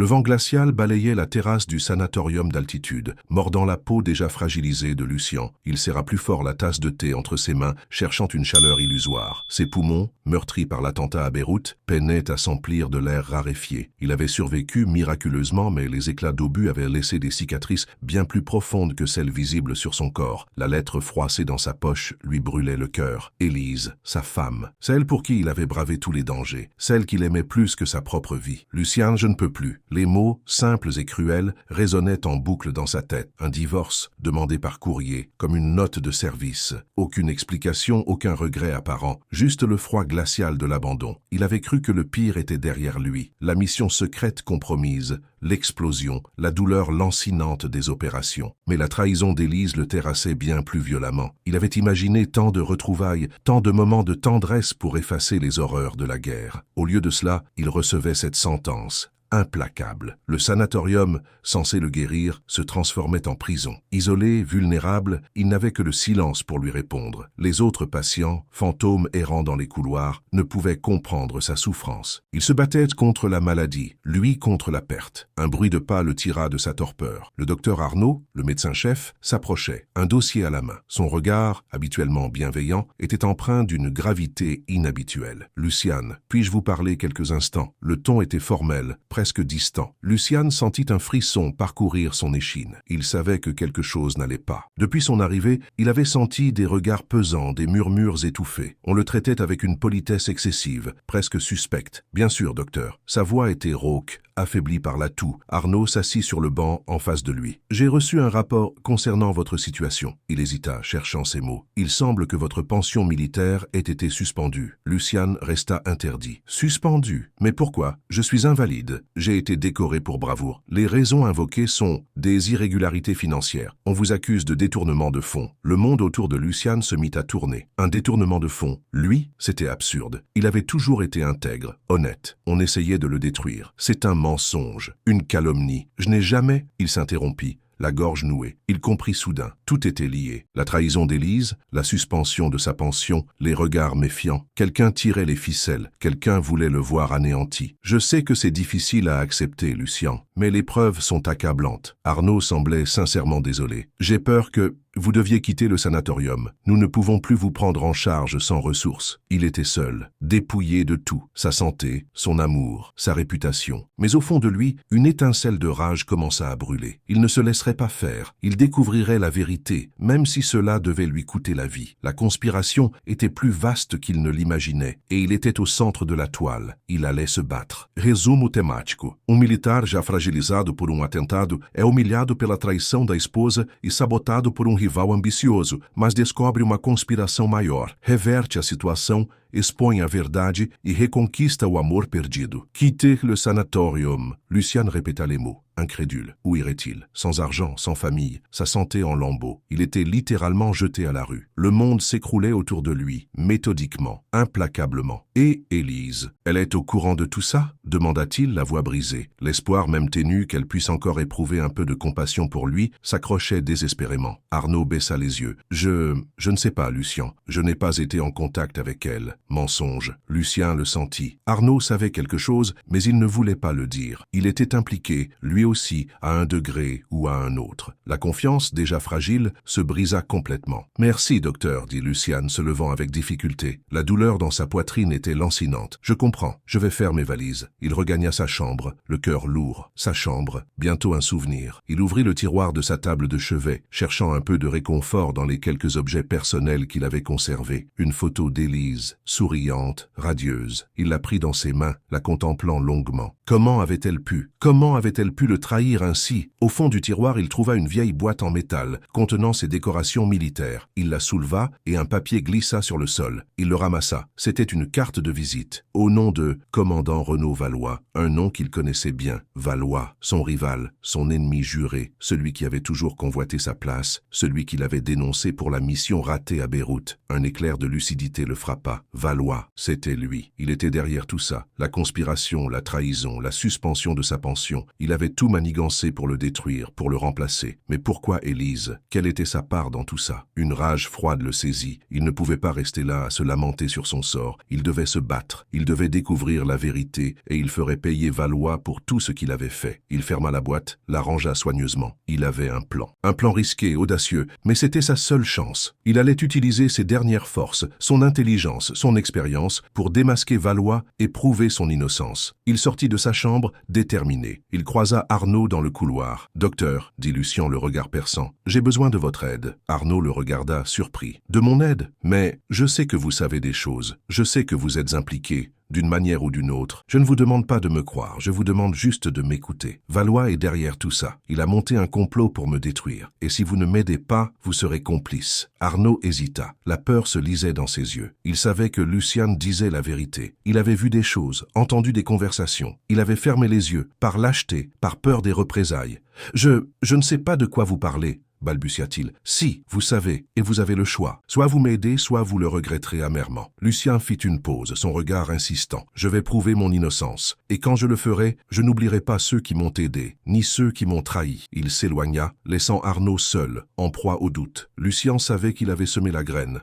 Le vent glacial balayait la terrasse du sanatorium d'altitude, mordant la peau déjà fragilisée de Lucien. Il serra plus fort la tasse de thé entre ses mains, cherchant une chaleur illusoire. Ses poumons, meurtris par l'attentat à Beyrouth, peinaient à s'emplir de l'air raréfié. Il avait survécu miraculeusement, mais les éclats d'obus avaient laissé des cicatrices bien plus profondes que celles visibles sur son corps. La lettre froissée dans sa poche lui brûlait le cœur. Élise, sa femme, celle pour qui il avait bravé tous les dangers, celle qu'il aimait plus que sa propre vie. Lucien, je ne peux plus. Les mots, simples et cruels, résonnaient en boucle dans sa tête. Un divorce, demandé par courrier, comme une note de service. Aucune explication, aucun regret apparent, juste le froid glacial de l'abandon. Il avait cru que le pire était derrière lui, la mission secrète compromise, l'explosion, la douleur lancinante des opérations. Mais la trahison d'Élise le terrassait bien plus violemment. Il avait imaginé tant de retrouvailles, tant de moments de tendresse pour effacer les horreurs de la guerre. Au lieu de cela, il recevait cette sentence. Implacable. Le sanatorium, censé le guérir, se transformait en prison. Isolé, vulnérable, il n'avait que le silence pour lui répondre. Les autres patients, fantômes errant dans les couloirs, ne pouvaient comprendre sa souffrance. Il se battait contre la maladie, lui contre la perte. Un bruit de pas le tira de sa torpeur. Le docteur Arnaud, le médecin-chef, s'approchait, un dossier à la main. Son regard, habituellement bienveillant, était empreint d'une gravité inhabituelle. « Luciane, puis-je vous parler quelques instants ?» Le ton était formel, presque distant. Luciane sentit un frisson parcourir son échine. Il savait que quelque chose n'allait pas. Depuis son arrivée, il avait senti des regards pesants, des murmures étouffés. On le traitait avec une politesse excessive, presque suspecte. « Bien sûr, docteur. » Sa voix était rauque, affaibli par la toux. Arnaud s'assit sur le banc en face de lui. « J'ai reçu un rapport concernant votre situation. » Il hésita, cherchant ses mots. « Il semble que votre pension militaire ait été suspendue. » Luciane resta interdit. « Suspendue? Mais pourquoi? Je suis invalide. J'ai été décoré pour bravoure. Les raisons invoquées sont des irrégularités financières. On vous accuse de détournement de fonds. » Le monde autour de Luciane se mit à tourner. Un détournement de fonds. Lui, c'était absurde. Il avait toujours été intègre, honnête. On essayait de le détruire. C'est un mensonge, une calomnie. Je n'ai jamais... Il s'interrompit, la gorge nouée. Il comprit soudain. Tout était lié. La trahison d'Élise, la suspension de sa pension, les regards méfiants. Quelqu'un tirait les ficelles. Quelqu'un voulait le voir anéanti. « Je sais que c'est difficile à accepter, Lucien, mais les preuves sont accablantes. » Arnaud semblait sincèrement désolé. « J'ai peur que... Vous deviez quitter le sanatorium. Nous ne pouvons plus vous prendre en charge sans ressources. » Il était seul, dépouillé de tout, sa santé, son amour, sa réputation. Mais au fond de lui, une étincelle de rage commença à brûler. Il ne se laisserait pas faire. Il découvrirait la vérité, même si cela devait lui coûter la vie. La conspiration était plus vaste qu'il ne l'imaginait, et il était au centre de la toile. Il allait se battre. Resumo temático. Militar já fragilizado por atentado é humilhado pela traição da esposa e sabotado por rival ambicioso, mas descobre uma conspiração maior, reverte a situação, expõe a verdade e reconquista o amor perdido. « Quitter le sanatorium », Luciane répéta les mots, incrédule. Où irait-il? Sans argent, sans famille, sa santé en lambeaux. Il était littéralement jeté à la rue. Le monde s'écroulait autour de lui, méthodiquement, implacablement. Et Élise, elle est au courant de tout ça? Demanda-t-il, la voix brisée. L'espoir, même ténu, qu'elle puisse encore éprouver un peu de compassion pour lui, s'accrochait désespérément. Arnaud baissa les yeux. Je ne sais pas, Lucien. Je n'ai pas été en contact avec elle. Mensonge. Lucien le sentit. Arnaud savait quelque chose, mais il ne voulait pas le dire. Il était impliqué, lui aussi, à un degré ou à un autre. La confiance, déjà fragile, se brisa complètement. « Merci, docteur, » dit Luciane, se levant avec difficulté. La douleur dans sa poitrine était lancinante. « Je comprends. Je vais faire mes valises. » Il regagna sa chambre, le cœur lourd. Sa chambre, bientôt un souvenir. Il ouvrit le tiroir de sa table de chevet, cherchant un peu de réconfort dans les quelques objets personnels qu'il avait conservés. Une photo d'Élise, souriante, radieuse. Il la prit dans ses mains, la contemplant longuement. Comment avait-elle pu? Comment avait-elle pu le trahir ainsi? Au fond du tiroir, il trouva une vieille boîte en métal, contenant ses décorations militaires. Il la souleva et un papier glissa sur le sol. Il le ramassa. C'était une carte de visite. Au nom de commandant Renaud Valois, un nom qu'il connaissait bien. Valois, son rival, son ennemi juré, celui qui avait toujours convoité sa place, celui qu'il avait dénoncé pour la mission ratée à Beyrouth. Un éclair de lucidité le frappa. Valois, c'était lui. Il était derrière tout ça. La conspiration, la trahison, la suspension de sa pension. Il avait tout manigancé pour le détruire, pour le remplacer. Mais pourquoi Élise? Quelle était sa part dans tout ça? Une rage froide le saisit. Il ne pouvait pas rester là à se lamenter sur son sort. Il devait se battre. Il devait découvrir la vérité et il ferait payer Valois pour tout ce qu'il avait fait. Il ferma la boîte, la rangea soigneusement. Il avait un plan. Un plan risqué, audacieux, mais c'était sa seule chance. Il allait utiliser ses dernières forces, son intelligence, son expérience, pour démasquer Valois et prouver son innocence. Il sortit de sa chambre, déterminé. Il croisa Arnaud dans le couloir. « Docteur, » dit Lucien le regard perçant, « j'ai besoin de votre aide. » Arnaud le regarda, surpris. « De mon aide? Mais je sais que vous savez des choses. Je sais que vous êtes impliqué. D'une manière ou d'une autre. Je ne vous demande pas de me croire, je vous demande juste de m'écouter. Valois est derrière tout ça. Il a monté un complot pour me détruire. Et si vous ne m'aidez pas, vous serez complice. » Arnaud hésita. La peur se lisait dans ses yeux. Il savait que Lucien disait la vérité. Il avait vu des choses, entendu des conversations. Il avait fermé les yeux, par lâcheté, par peur des représailles. Je ne sais pas de quoi vous parlez, balbutia-t-il. « Si, vous savez, et vous avez le choix. Soit vous m'aidez, soit vous le regretterez amèrement. » Lucien fit une pause, son regard insistant. « Je vais prouver mon innocence. Et quand je le ferai, je n'oublierai pas ceux qui m'ont aidé, ni ceux qui m'ont trahi. » Il s'éloigna, laissant Arnaud seul, en proie au doute. Lucien savait qu'il avait semé la graine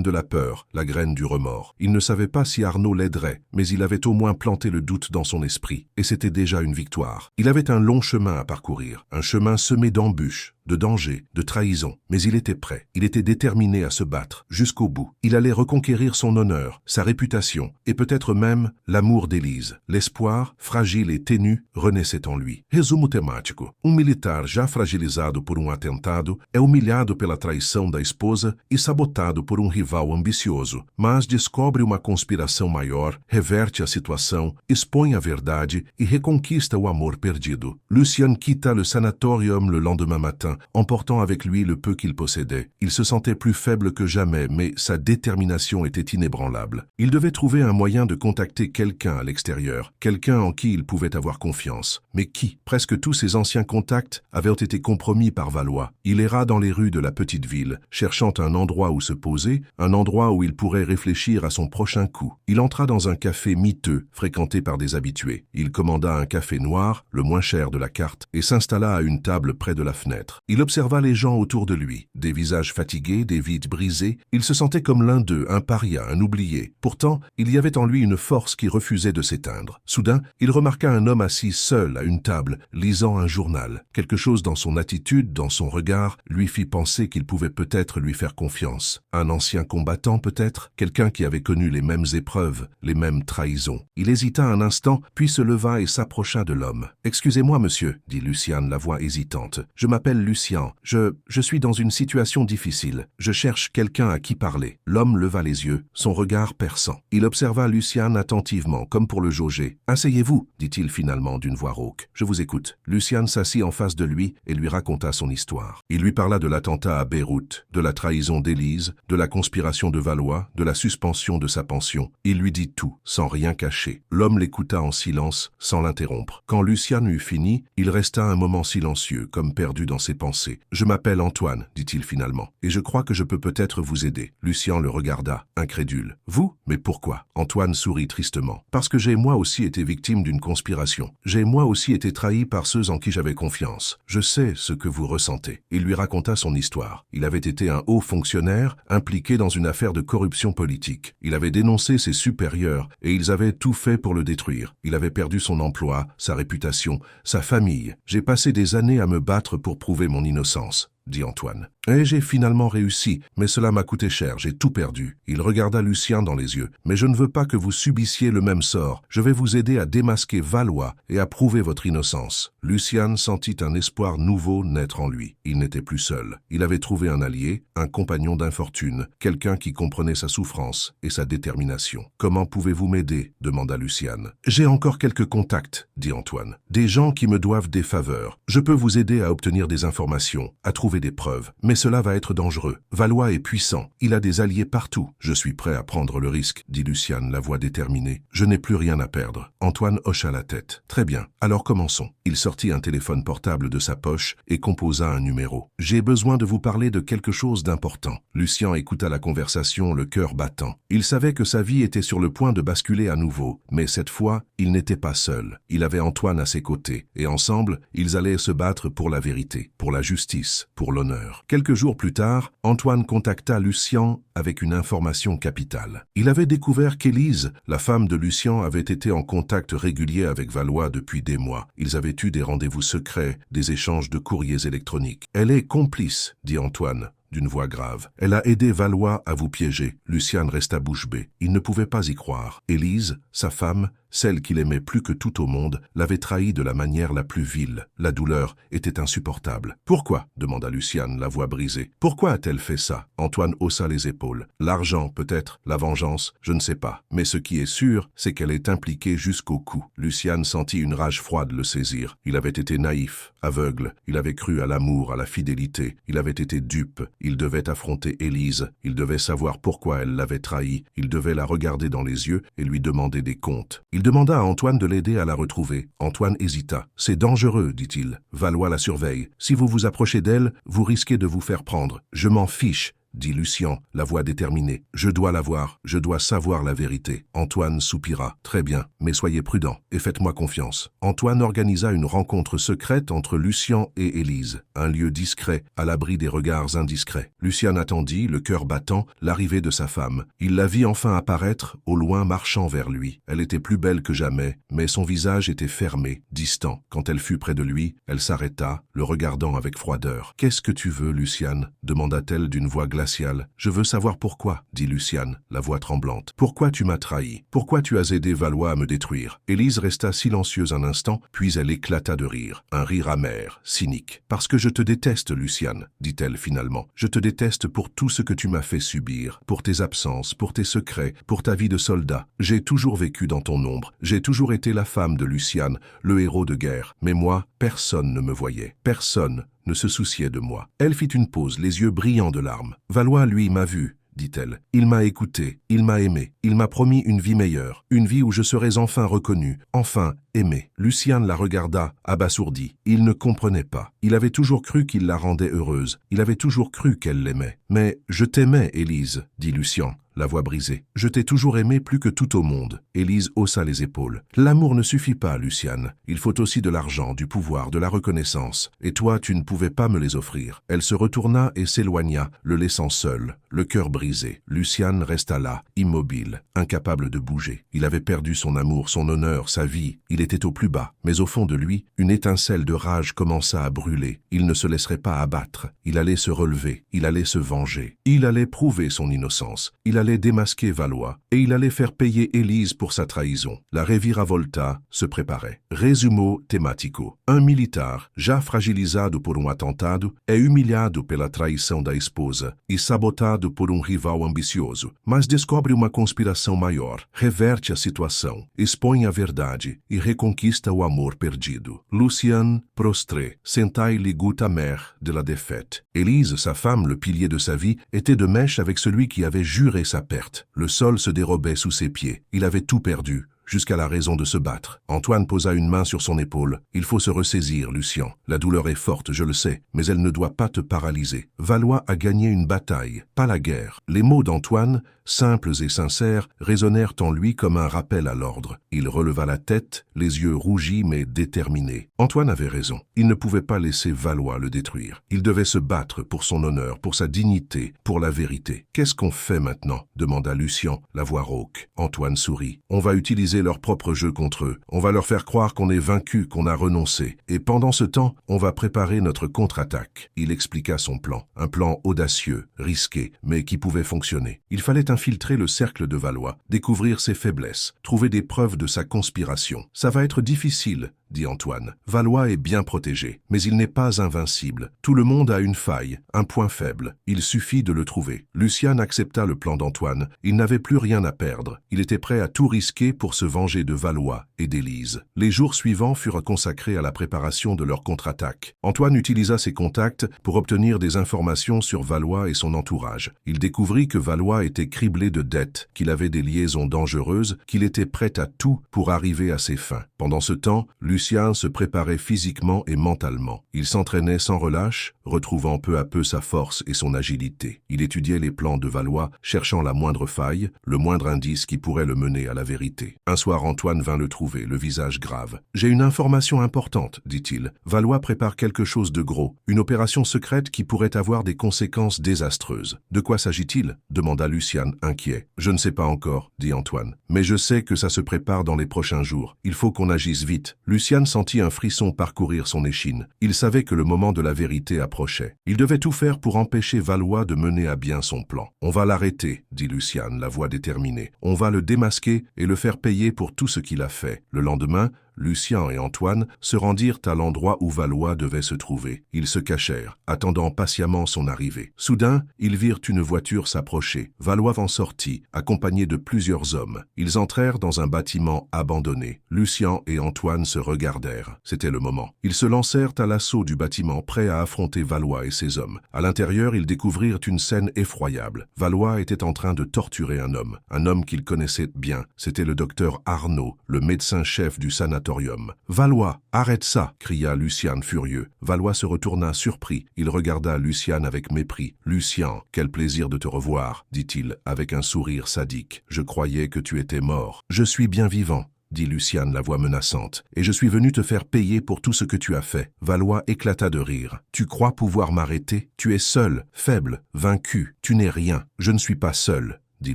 de la peur, la graine du remords. Il ne savait pas si Arnaud l'aiderait, mais il avait au moins planté le doute dans son esprit. Et c'était déjà une victoire. Il avait un long chemin à parcourir, un chemin semé d'embûches, de danger, de trahison, mais il était prêt, il était déterminé à se battre, jusqu'au bout. Il allait reconquérir son honneur, sa réputation, et peut-être même l'amour d'Élise. L'espoir, fragile et ténu, renaissait en lui. Resumo temático. Militar já fragilizado por atentado é humilhado pela traição da esposa e sabotado por rival ambicioso, mas descobre uma conspiração maior, reverte a situação, expõe a verdade e reconquista o amor perdido. Lucien quitta le sanatorium le lendemain matin, emportant avec lui le peu qu'il possédait. Il se sentait plus faible que jamais, mais sa détermination était inébranlable. Il devait trouver un moyen de contacter quelqu'un à l'extérieur, quelqu'un en qui il pouvait avoir confiance. Mais qui? Presque tous ses anciens contacts avaient été compromis par Valois. Il erra dans les rues de la petite ville, cherchant un endroit où se poser, un endroit où il pourrait réfléchir à son prochain coup. Il entra dans un café miteux, fréquenté par des habitués. Il commanda un café noir, le moins cher de la carte, et s'installa à une table près de la fenêtre. Il observa les gens autour de lui, des visages fatigués, des vides brisés. Il se sentait comme l'un d'eux, un paria, un oublié. Pourtant, il y avait en lui une force qui refusait de s'éteindre. Soudain, il remarqua un homme assis seul à une table, lisant un journal. Quelque chose dans son attitude, dans son regard, lui fit penser qu'il pouvait peut-être lui faire confiance. Un ancien combattant peut-être, quelqu'un qui avait connu les mêmes épreuves, les mêmes trahisons. Il hésita un instant, puis se leva et s'approcha de l'homme. « Excusez-moi, monsieur, » dit Lucien, la voix hésitante. « Je m'appelle Lucien. Je suis dans une situation difficile. Je cherche quelqu'un à qui parler. » L'homme leva les yeux, son regard perçant. Il observa Lucien attentivement, comme pour le jauger. « Asseyez-vous, » dit-il finalement d'une voix rauque. « Je vous écoute. » Lucien s'assit en face de lui et lui raconta son histoire. Il lui parla de l'attentat à Beyrouth, de la trahison d'Élise, de la conspiration de Valois, de la suspension de sa pension. Il lui dit tout, sans rien cacher. L'homme l'écouta en silence, sans l'interrompre. Quand Lucien eut fini, il resta un moment silencieux, comme perdu dans ses pensées. « Je m'appelle Antoine, » dit-il finalement, « et je crois que je peux peut-être vous aider. » Lucien le regarda, incrédule. « Vous? Mais pourquoi ?» Antoine sourit tristement. « Parce que j'ai moi aussi été victime d'une conspiration. J'ai moi aussi été trahi par ceux en qui j'avais confiance. Je sais ce que vous ressentez. » Il lui raconta son histoire. Il avait été un haut fonctionnaire, impliqué dans une affaire de corruption politique. Il avait dénoncé ses supérieurs et ils avaient tout fait pour le détruire. Il avait perdu son emploi, sa réputation, sa famille. « J'ai passé des années à me battre pour prouver mon innocence, » dit Antoine. « Et j'ai finalement réussi, mais cela m'a coûté cher, j'ai tout perdu. » Il regarda Lucien dans les yeux. « Mais je ne veux pas que vous subissiez le même sort. Je vais vous aider à démasquer Valois et à prouver votre innocence. » Lucien sentit un espoir nouveau naître en lui. Il n'était plus seul. Il avait trouvé un allié, un compagnon d'infortune, quelqu'un qui comprenait sa souffrance et sa détermination. « Comment pouvez-vous m'aider » demanda Lucien. « J'ai encore quelques contacts, » dit Antoine. « Des gens qui me doivent des faveurs. Je peux vous aider à obtenir des informations, à trouver trouver des preuves. Mais cela va être dangereux. Valois est puissant. Il a des alliés partout. Je suis prêt à prendre le risque, dit Luciane, la voix déterminée. Je n'ai plus rien à perdre. Antoine hocha la tête. Très bien. Alors commençons. Il sortit un téléphone portable de sa poche et composa un numéro. J'ai besoin de vous parler de quelque chose d'important. Lucien écouta la conversation, le cœur battant. Il savait que sa vie était sur le point de basculer à nouveau. Mais cette fois, il n'était pas seul. Il avait Antoine à ses côtés. Et ensemble, ils allaient se battre pour la vérité, pour la justice, pour l'honneur. Quelques jours plus tard, Antoine contacta Lucien avec une information capitale. Il avait découvert qu'Élise, la femme de Lucien, avait été en contact régulier avec Valois depuis des mois. Ils avaient eu des rendez-vous secrets, des échanges de courriers électroniques. « Elle est complice », dit Antoine, d'une voix grave. « Elle a aidé Valois à vous piéger. » Lucien resta bouche bée. Il ne pouvait pas y croire. Élise, sa femme, celle qu'il aimait plus que tout au monde, l'avait trahi de la manière la plus vile. La douleur était insupportable. « Pourquoi ?» demanda Luciane, la voix brisée. « Pourquoi a-t-elle fait ça ?» Antoine haussa les épaules. « L'argent, peut-être, la vengeance, je ne sais pas. Mais ce qui est sûr, c'est qu'elle est impliquée jusqu'au cou. » Luciane sentit une rage froide le saisir. Il avait été naïf, aveugle. Il avait cru à l'amour, à la fidélité. Il avait été dupe. Il devait affronter Élise. Il devait savoir pourquoi elle l'avait trahi. Il devait la regarder dans les yeux et lui demander des comptes. Il demanda à Antoine de l'aider à la retrouver. Antoine hésita. « C'est dangereux, dit-il. Valois la surveille. Si vous vous approchez d'elle, vous risquez de vous faire prendre. Je m'en fiche, dit Lucien, la voix déterminée. Je dois la voir, je dois savoir la vérité. Antoine soupira. Très bien, mais soyez prudent et faites-moi confiance. Antoine organisa une rencontre secrète entre Lucien et Élise, un lieu discret, à l'abri des regards indiscrets. Lucien attendit, le cœur battant, l'arrivée de sa femme. Il la vit enfin apparaître, au loin marchant vers lui. Elle était plus belle que jamais, mais son visage était fermé, distant. Quand elle fut près de lui, elle s'arrêta, le regardant avec froideur. « Qu'est-ce que tu veux, Lucien ?» demanda-t-elle d'une voix glaciale. « Je veux savoir pourquoi, » dit Lucien, la voix tremblante. « Pourquoi tu m'as trahi? Pourquoi tu as aidé Valois à me détruire ?» Élise resta silencieuse un instant, puis elle éclata de rire. Un rire amer, cynique. « Parce que je te déteste, Lucien, » dit-elle finalement. « Je te déteste pour tout ce que tu m'as fait subir, pour tes absences, pour tes secrets, pour ta vie de soldat. J'ai toujours vécu dans ton ombre. J'ai toujours été la femme de Lucien, le héros de guerre. Mais moi, personne ne me voyait. Personne ne se souciait de moi. » Elle fit une pause, les yeux brillants de larmes. « Valois, lui, m'a vu, » dit-elle. « Il m'a écouté, il m'a aimé, il m'a promis une vie meilleure, une vie où je serais enfin reconnu, enfin aimé. » Lucien la regarda, abasourdi. Il ne comprenait pas. Il avait toujours cru qu'il la rendait heureuse. Il avait toujours cru qu'elle l'aimait. « Mais je t'aimais, Élise, » dit Lucien, la voix brisée. « Je t'ai toujours aimé plus que tout au monde. » Élise haussa les épaules. « L'amour ne suffit pas, Lucien. Il faut aussi de l'argent, du pouvoir, de la reconnaissance. Et toi, tu ne pouvais pas me les offrir. » Elle se retourna et s'éloigna, le laissant seul, le cœur brisé. Lucien resta là, immobile, incapable de bouger. Il avait perdu son amour, son honneur, sa vie. Il était au plus bas. Mais au fond de lui, une étincelle de rage commença à brûler. Il ne se laisserait pas abattre. Il allait se relever. Il allait se venger. Il allait prouver son innocence. Il allait démasquer Valois, et il allait faire payer Élise pour sa trahison. La reviravolta se préparait. Resumo temático. Um militar, já fragilizado por atentado, é humilhado pela traição da esposa e sabotado por rival ambicioso, mas descobre uma conspiração maior, reverte a situação, expõe a verdade e reconquista o amor perdido. Lucien, prostré, sentait les gouttes amères de la défaite. Élise, sa femme, le pilier de sa vie, était de mèche avec celui qui avait juré sa perte. Le sol se dérobait sous ses pieds. Il avait tout perdu, jusqu'à la raison de se battre. Antoine posa une main sur son épaule. « Il faut se ressaisir, Lucien. La douleur est forte, je le sais, mais elle ne doit pas te paralyser. Valois a gagné une bataille, pas la guerre. » Les mots d'Antoine, simples et sincères, résonnèrent en lui comme un rappel à l'ordre. Il releva la tête, les yeux rougis mais déterminés. Antoine avait raison. Il ne pouvait pas laisser Valois le détruire. Il devait se battre pour son honneur, pour sa dignité, pour la vérité. « Qu'est-ce qu'on fait maintenant ?» demanda Lucien, la voix rauque. Antoine sourit. « On va utiliser leur propre jeu contre eux. On va leur faire croire qu'on est vaincu, qu'on a renoncé. Et pendant ce temps, on va préparer notre contre-attaque. » Il expliqua son plan. Un plan audacieux, risqué, mais qui pouvait fonctionner. Il fallait infiltrer le cercle de Valois, découvrir ses faiblesses, trouver des preuves de sa conspiration. « Ça va être difficile, » dit Antoine. Valois est bien protégé, mais il n'est pas invincible. Tout le monde a une faille, un point faible. Il suffit de le trouver. Lucien accepta le plan d'Antoine. Il n'avait plus rien à perdre. Il était prêt à tout risquer pour se venger de Valois et d'Élise. Les jours suivants furent consacrés à la préparation de leur contre-attaque. Antoine utilisa ses contacts pour obtenir des informations sur Valois et son entourage. Il découvrit que Valois était criblé de dettes, qu'il avait des liaisons dangereuses, qu'il était prêt à tout pour arriver à ses fins. Pendant ce temps, Lucien se préparait physiquement et mentalement. Il s'entraînait sans relâche, retrouvant peu à peu sa force et son agilité. Il étudiait les plans de Valois, cherchant la moindre faille, le moindre indice qui pourrait le mener à la vérité. Un soir, Antoine vint le trouver, le visage grave. « J'ai une information importante, dit-il. Valois prépare quelque chose de gros, une opération secrète qui pourrait avoir des conséquences désastreuses. De quoi s'agit-il » demanda Lucien, inquiet. « Je ne sais pas encore, dit Antoine. Mais je sais que ça se prépare dans les prochains jours. Il faut qu'on agisse vite. » Lucien sentit un frisson parcourir son échine. Il savait que le moment de la vérité approchait. Il devait tout faire pour empêcher Valois de mener à bien son plan. « On va l'arrêter, dit Lucien, la voix déterminée. On va le démasquer et le faire payer pour tout ce qu'il a fait. » Le lendemain, Lucien et Antoine se rendirent à l'endroit où Valois devait se trouver. Ils se cachèrent, attendant patiemment son arrivée. Soudain, ils virent une voiture s'approcher. Valois en sortit, accompagné de plusieurs hommes. Ils entrèrent dans un bâtiment abandonné. Lucien et Antoine se regardèrent. C'était le moment. Ils se lancèrent à l'assaut du bâtiment, prêts à affronter Valois et ses hommes. À l'intérieur, ils découvrirent une scène effroyable. Valois était en train de torturer un homme qu'ils connaissaient bien. C'était le docteur Arnaud, le médecin-chef du sanatorium. « Valois, arrête ça !» cria Lucien furieux. Valois se retourna surpris. Il regarda Lucien avec mépris. « Lucien, quel plaisir de te revoir !» dit-il avec un sourire sadique. « Je croyais que tu étais mort. »« Je suis bien vivant !» dit Lucien, la voix menaçante, « et je suis venu te faire payer pour tout ce que tu as fait. » Valois éclata de rire. « Tu crois pouvoir m'arrêter? Tu es seul, faible, vaincu. Tu n'es rien. Je ne suis pas seul. » dit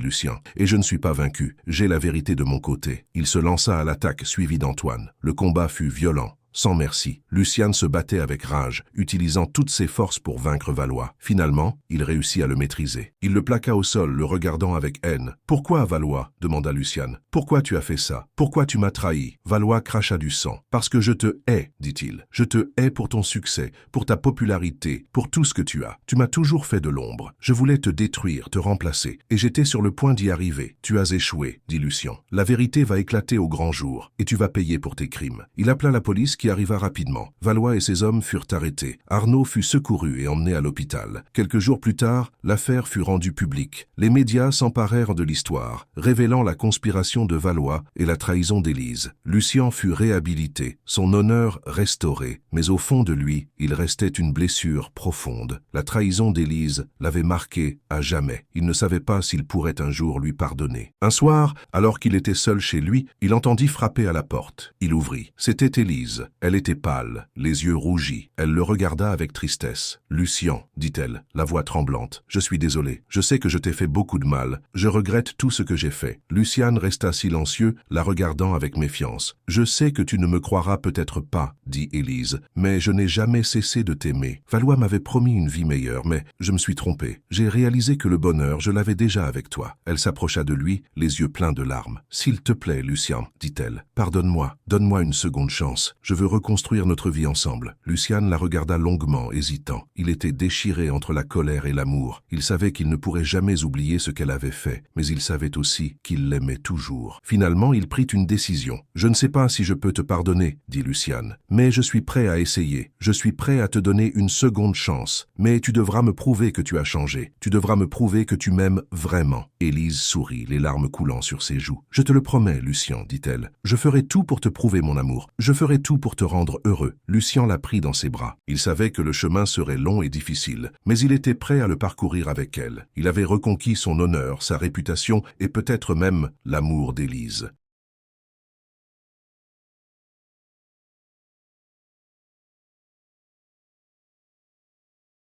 Lucien. « Et je ne suis pas vaincu. J'ai la vérité de mon côté. » Il se lança à l'attaque, suivi d'Antoine. Le combat fut violent. Sans merci. Lucien se battait avec rage, utilisant toutes ses forces pour vaincre Valois. Finalement, il réussit à le maîtriser. Il le plaqua au sol, le regardant avec haine. « Pourquoi, Valois ?» demanda Lucien. « Pourquoi tu as fait ça? Pourquoi tu m'as trahi ?» Valois cracha du sang. « Parce que je te hais, dit-il. Je te hais pour ton succès, pour ta popularité, pour tout ce que tu as. Tu m'as toujours fait de l'ombre. Je voulais te détruire, te remplacer, et j'étais sur le point d'y arriver. Tu as échoué, dit Lucien. La vérité va éclater au grand jour, et tu vas payer pour tes crimes. » Il appela la police qui arriva rapidement. Valois et ses hommes furent arrêtés. Arnaud fut secouru et emmené à l'hôpital. Quelques jours plus tard, l'affaire fut rendue publique. Les médias s'emparèrent de l'histoire, révélant la conspiration de Valois et la trahison d'Élise. Lucien fut réhabilité, son honneur restauré, mais au fond de lui, il restait une blessure profonde. La trahison d'Élise l'avait marqué à jamais. Il ne savait pas s'il pourrait un jour lui pardonner. Un soir, alors qu'il était seul chez lui, il entendit frapper à la porte. Il ouvrit. C'était Élise. Elle était pâle, les yeux rougis. Elle le regarda avec tristesse. « Lucien, dit-elle, la voix tremblante, je suis désolé. Je sais que je t'ai fait beaucoup de mal. Je regrette tout ce que j'ai fait. » Lucien resta silencieux, la regardant avec méfiance. « Je sais que tu ne me croiras peut-être pas, dit Élise, mais je n'ai jamais cessé de t'aimer. Valois m'avait promis une vie meilleure, mais je me suis trompé. J'ai réalisé que le bonheur, je l'avais déjà avec toi. » Elle s'approcha de lui, les yeux pleins de larmes. « S'il te plaît, Lucien, dit-elle, pardonne-moi, donne-moi une seconde chance. Je veux reconstruire notre vie ensemble. » Lucien la regarda longuement, hésitant. Il était déchiré entre la colère et l'amour. Il savait qu'il ne pourrait jamais oublier ce qu'elle avait fait, mais il savait aussi qu'il l'aimait toujours. Finalement, il prit une décision. « Je ne sais pas si je peux te pardonner, dit Lucien, mais je suis prêt à essayer. Je suis prêt à te donner une seconde chance. Mais tu devras me prouver que tu as changé. Tu devras me prouver que tu m'aimes vraiment. » Élise sourit, les larmes coulant sur ses joues. « Je te le promets, Lucien, dit-elle. Je ferai tout pour te prouver mon amour. Je ferai tout pour te rendre heureux. » Lucien la prit dans ses bras. Il savait que le chemin serait long et difficile, mais il était prêt à le parcourir avec elle. Il avait reconquis son honneur, sa réputation et peut-être même l'amour d'Élise.